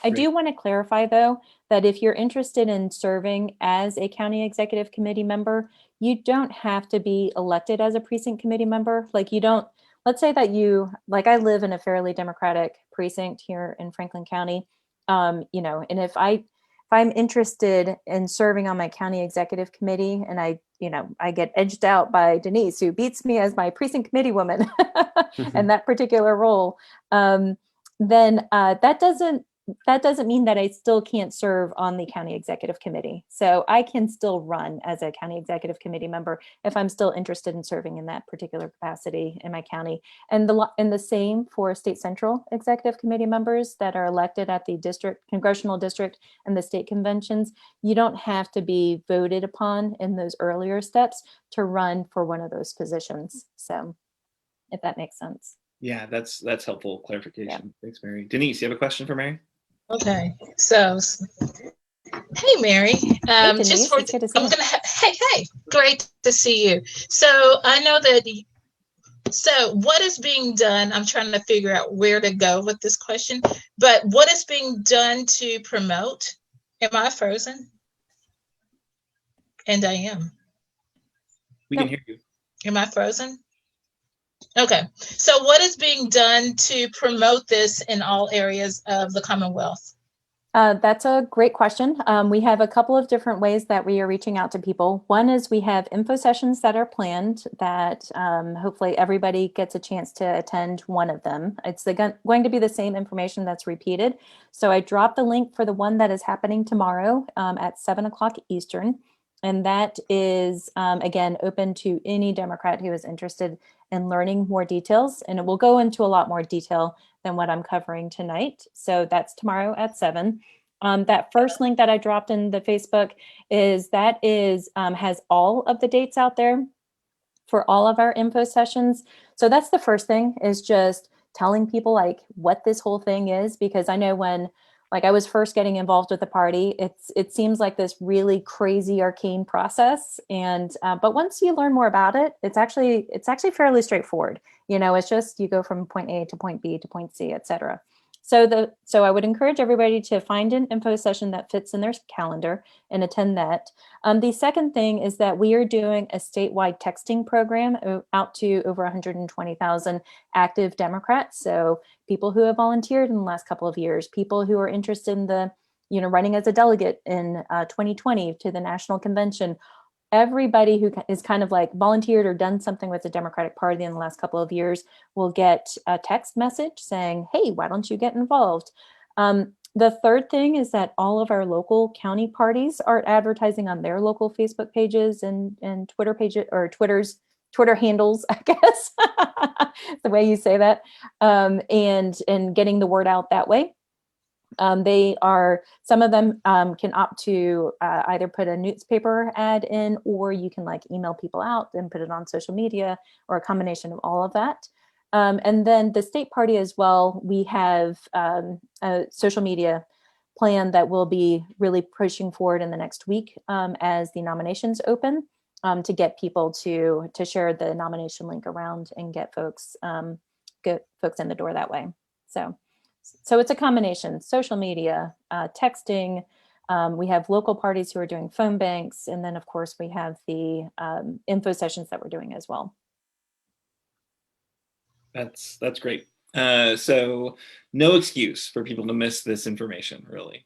I do want to clarify, though, that if you're interested in serving as a county executive committee member, you don't have to be elected as a precinct committee member. Like, you don't, let's say that I live in a fairly Democratic precinct here in Franklin County, and if I'm interested in serving on my county executive committee and I get edged out by Denise, who beats me as my precinct committee woman in that particular role, then that doesn't mean that I still can't serve on the county executive committee. So I can still run as a county executive committee member if I'm still interested in serving in that particular capacity in my county. And the same for state central executive committee members that are elected at the congressional district and the state conventions. You don't have to be voted upon in those earlier steps to run for one of those positions. So if that makes sense. Yeah, that's helpful clarification. Yeah. Thanks, Mary. Denise, you have a question for Mary? Okay, so hey, Mary. Hey, Denise, it's good to see you. Hey, great to see you. So I know that. So what is being done? I'm trying to figure out where to go with this question. But what is being done to promote? Am I frozen? And I am. We can hear you. Am I frozen? Okay, so what is being done to promote this in all areas of the Commonwealth? That's a great question. We have a couple of different ways that we are reaching out to people. One is we have info sessions that are planned that hopefully everybody gets a chance to attend one of them. It's going to be the same information that's repeated. So I dropped the link for the one that is happening tomorrow at 7:00 Eastern. And that is, again, open to any Democrat who is interested in learning more details. And it will go into a lot more detail than what I'm covering tonight. So that's tomorrow at 7. That first link that I dropped in the Facebook has all of the dates out there for all of our info sessions. So that's the first thing, is just telling people like what this whole thing is, because I know when I was first getting involved with the party, it seems like this really crazy arcane process. And but once you learn more about it, it's actually fairly straightforward. It's just you go from point A to point B to point C, etc. So I would encourage everybody to find an info session that fits in their calendar and attend that. The second thing is that we are doing a statewide texting program out to over 120,000 active Democrats. So people who have volunteered in the last couple of years, people who are interested in running as a delegate in 2020 to the national convention. Everybody who is kind of like volunteered or done something with the Democratic Party in the last couple of years will get a text message saying, hey, why don't you get involved? The third thing is that all of our local county parties are advertising on their local Facebook pages and Twitter pages, or Twitter handles, I guess, the way you say that, and getting the word out that way. Some of them can opt to either put a newspaper ad in, or you can email people out and put it on social media, or a combination of all of that. And then the state party as well, we have a social media plan that we'll be really pushing forward in the next week as the nominations open, to get people to share the nomination link around and get folks in the door that way. So it's a combination: social media, texting. We have local parties who are doing phone banks. And then, of course, we have the info sessions that we're doing as well. That's great. So no excuse for people to miss this information, really.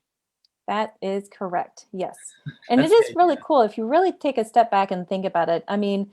That is correct. Yes. And it That's is really cool if you really take a step back and think about it. I mean,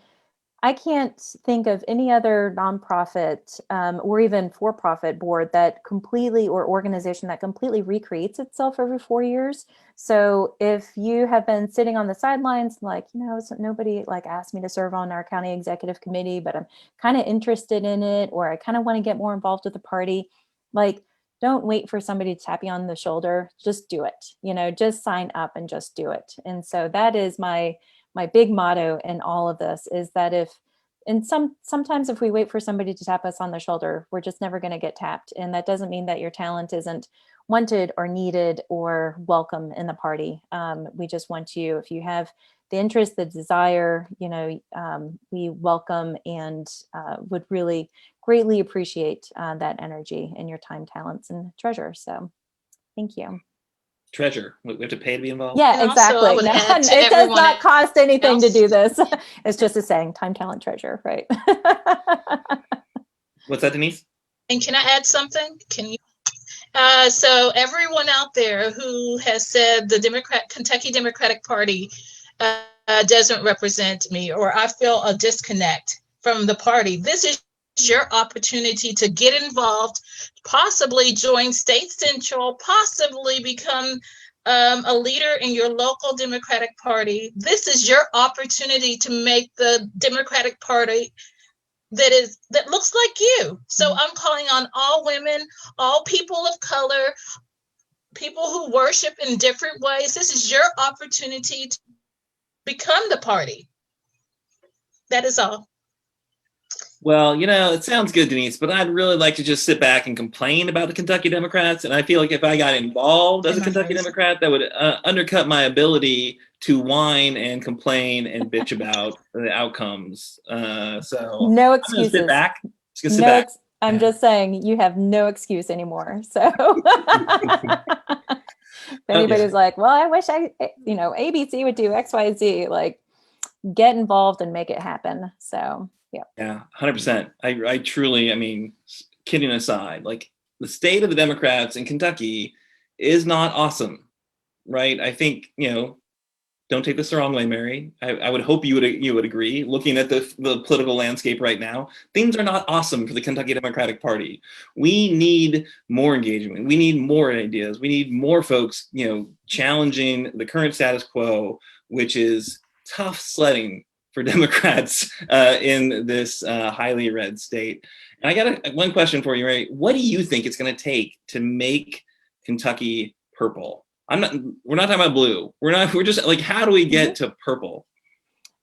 I can't think of any other nonprofit or even for-profit board that completely, or organization that completely recreates itself every 4 years. So if you have been sitting on the sidelines, like, nobody like asked me to serve on our county executive committee, but I'm kind of interested in it, or I kind of want to get more involved with the party, like, don't wait for somebody to tap you on the shoulder. Just do it. Just sign up and just do it. And so that is my big motto in all of this, is that sometimes if we wait for somebody to tap us on the shoulder, we're just never going to get tapped. And that doesn't mean that your talent isn't wanted or needed or welcome in the party. We just want you, if you have the interest, the desire, we welcome and would really greatly appreciate that energy and your time, talents, and treasure. So thank you. Treasure. We have to pay to be involved. Yeah, And also, exactly. I would add to it does everyone not cost anything to else. do this. It's just a saying, time, talent, treasure, right? What's that, Denise? And can I add something? Can you? So everyone out there who has said the Kentucky Democratic Party doesn't represent me, or I feel a disconnect from the party, this is your opportunity to get involved, possibly join State Central, possibly become a leader in your local Democratic Party. This is your opportunity to make the Democratic Party that looks like you. So I'm calling on all women, all people of color, people who worship in different ways. This is your opportunity to become the party. That is all. Well, it sounds good, Denise, but I'd really like to just sit back and complain about the Kentucky Democrats. And I feel like if I got involved as a Kentucky Democrat, that would undercut my ability to whine and complain and bitch about the outcomes. So no I'm excuses. gonna sit back. Just gonna sit back. I'm just saying you have no excuse anymore. So if anybody's like, well, I wish ABC would do X, Y, Z, like, get involved and make it happen. So yeah, 100%. I truly, kidding aside, like, the state of the Democrats in Kentucky is not awesome, right? I think, don't take this the wrong way, Mary. I would hope you would agree. Looking at the political landscape right now, things are not awesome for the Kentucky Democratic Party. We need more engagement. We need more ideas. We need more folks, challenging the current status quo, which is tough sledding for Democrats in this highly red state. And I got one question for you, Ray. What do you think it's going to take to make Kentucky purple? We're not talking about blue. We're just like, how do we get to purple?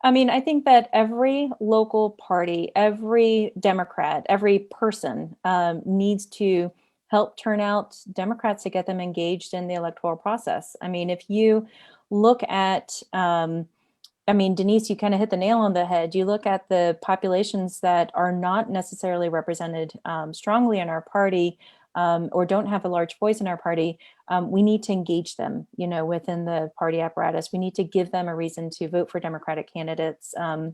I think that every local party, every Democrat, every person needs to help turn out Democrats to get them engaged in the electoral process. If you look at Denise, you kind of hit the nail on the head. You look at the populations that are not necessarily represented strongly in our party, or don't have a large voice in our party. We need to engage them, within the party apparatus. We need to give them a reason to vote for Democratic candidates, by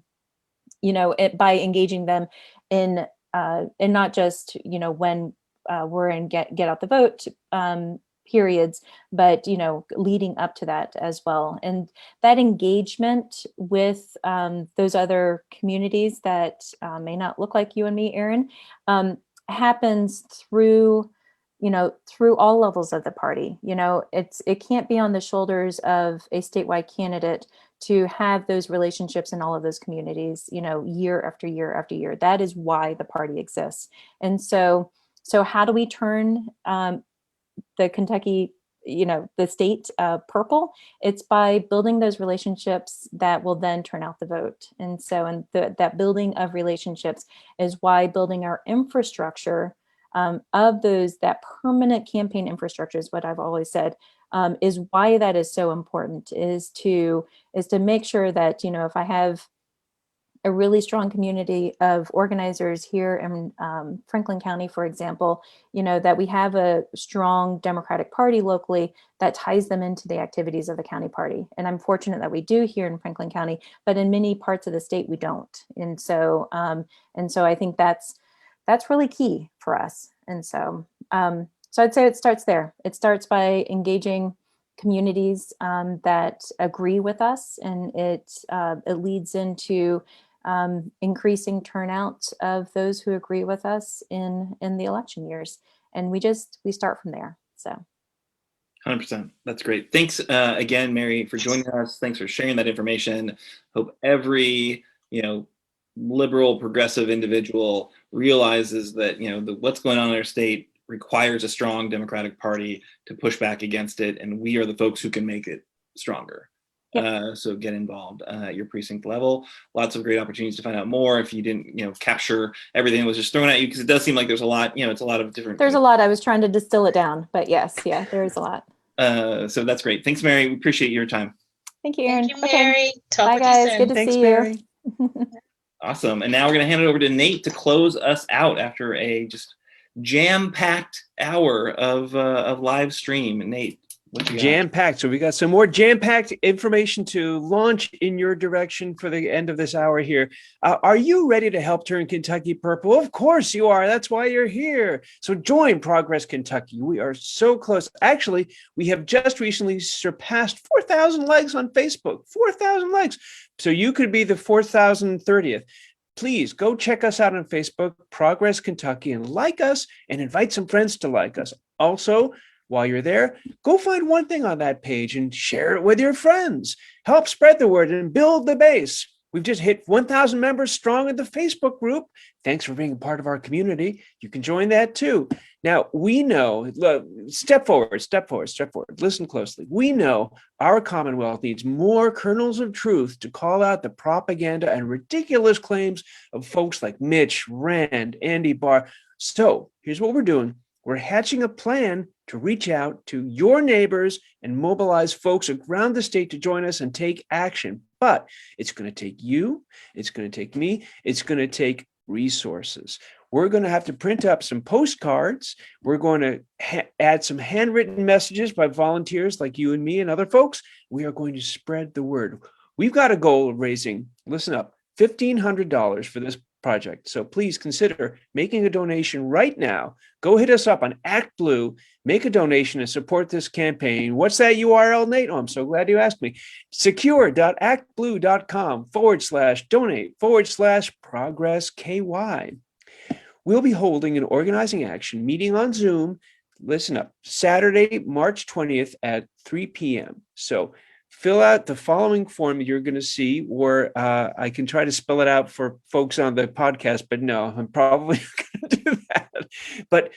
engaging them in not just, when we're in get out the vote periods, but leading up to that as well. And that engagement with those other communities that may not look like you and me, Aaron, happens through all levels of the party. It can't be on the shoulders of a statewide candidate to have those relationships in all of those communities, year after year after year. That is why the party exists. And so how do we turn the Kentucky, the state purple? It's by building those relationships that will then turn out the vote. And so, that building of relationships is why building our infrastructure of that permanent campaign infrastructure is what I've always said, is why that is so important, is to make sure that, if I have a really strong community of organizers here in Franklin County, for example, that we have a strong Democratic Party locally that ties them into the activities of the county party. And I'm fortunate that we do here in Franklin County, but in many parts of the state, we don't. And so I think that's that's really key for us. And so, so I'd say it starts there. It starts by engaging communities that agree with us, and it leads into increasing turnout of those who agree with us in the election years. And we start from there. So 100%. That's great. Thanks again, Mary, for joining us. Thanks for sharing that information. Hope every, liberal, progressive individual realizes that, what's going on in our state requires a strong Democratic Party to push back against it. And we are the folks who can make it stronger. Yep. So get involved at your precinct level. Lots of great opportunities to find out more if you didn't, capture everything that was just thrown at you, because it does seem like there's a lot, it's a lot of different. There's a lot. I was trying to distill it down, but yes, there is a lot. So that's great. Thanks, Mary. We appreciate your time. Thank you, Erin. Thank you, Mary. Talk Bye, with guys. you soon. Good to Thanks, see Mary. you. Awesome. And now we're going to hand it over to Nate to close us out after a just jam-packed hour of live stream. Nate, what you got? Jam-packed. So we got some more jam-packed information to launch in your direction for the end of this hour here. Are you ready to help turn Kentucky purple? Of course you are. That's why you're here. So join Progress Kentucky. We are so close. Actually, we have just recently surpassed 4,000 likes on Facebook. 4,000 likes. So you could be the 4,030th. Please go check us out on Facebook, Progress Kentucky, and like us and invite some friends to like us. Also, while you're there, go find one thing on that page and share it with your friends. Help spread the word and build the base. We've just hit 1,000 members strong in the Facebook group. Thanks for being a part of our community. You can join that too. Now, we know, look, step forward. Listen closely. We know our Commonwealth needs more kernels of truth to call out the propaganda and ridiculous claims of folks like Mitch, Rand, Andy Barr. So here's what we're doing. We're hatching a plan to reach out to your neighbors and mobilize folks around the state to join us and take action. But it's going to take you, it's going to take me, it's going to take resources. We're going to have to print up some postcards. We're going to add some handwritten messages by volunteers like you and me and other folks. We are going to spread the word. We've got a goal of raising, listen up, $1,500 for this project. So please consider making a donation right now. Go hit us up on ActBlue, make a donation and support this campaign. What's that URL, Nate? Oh, I'm so glad you asked me. secure.actblue.com/donate/progress-KY. We'll be holding an organizing action meeting on Zoom. Listen up, Saturday, March 20th at 3 p.m. So fill out the following form you're going to see, or I can try to spell it out for folks on the podcast, but no, I'm probably going to do that. But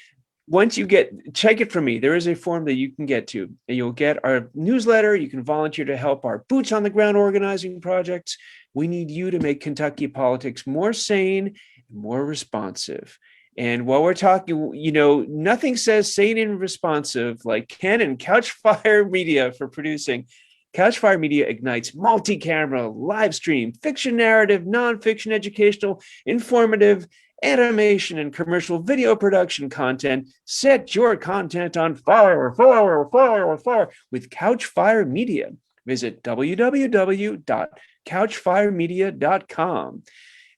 once you check it from me, there is a form that you can get to, and you'll get our newsletter. You can volunteer to help our boots on the ground organizing projects. We need you to make Kentucky politics more sane and more responsive. And while we're talking, nothing says sane and responsive like Ken and Couchfire Media for producing. Couchfire Media ignites multi-camera, live stream, fiction narrative, nonfiction, educational, informative, animation, and commercial video production content. Set your content on fire with Couchfire Media. Visit www.couchfiremedia.com.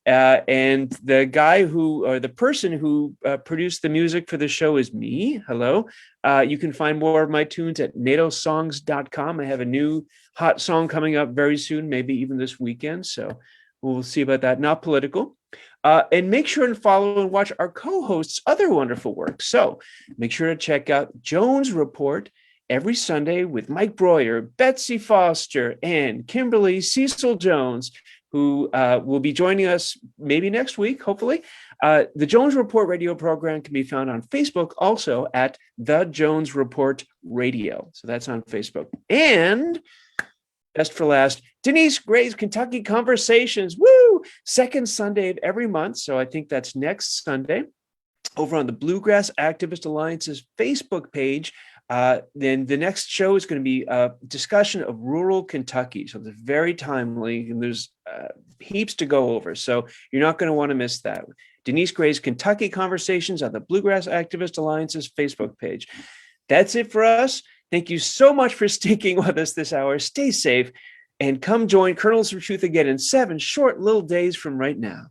And the person who produced the music for the show is me. Hello. You can find more of my tunes at natosongs.com. I have a new hot song coming up very soon, maybe even this weekend. So we'll see about that. Not political. And make sure and follow and watch our co-hosts' other wonderful work. So make sure to check out Jones Report every Sunday with Mike Breuer, Betsy Foster, and Kimberly Cecil Jones, who will be joining us maybe next week, hopefully. The Jones Report radio program can be found on Facebook, also at The Jones Report Radio. So that's on Facebook. And best for last, Denise Gray's Kentucky Conversations. Woo! Second Sunday of every month. So I think that's next Sunday over on the Bluegrass Activist Alliance's Facebook page. Then the next show is going to be a discussion of rural Kentucky. So it's very timely, and there's heaps to go over. So you're not going to want to miss that. Denise Gray's Kentucky Conversations on the Bluegrass Activist Alliance's Facebook page. That's it for us. Thank you so much for sticking with us this hour. Stay safe and come join Kernels of Truth again in 7 short little days from right now.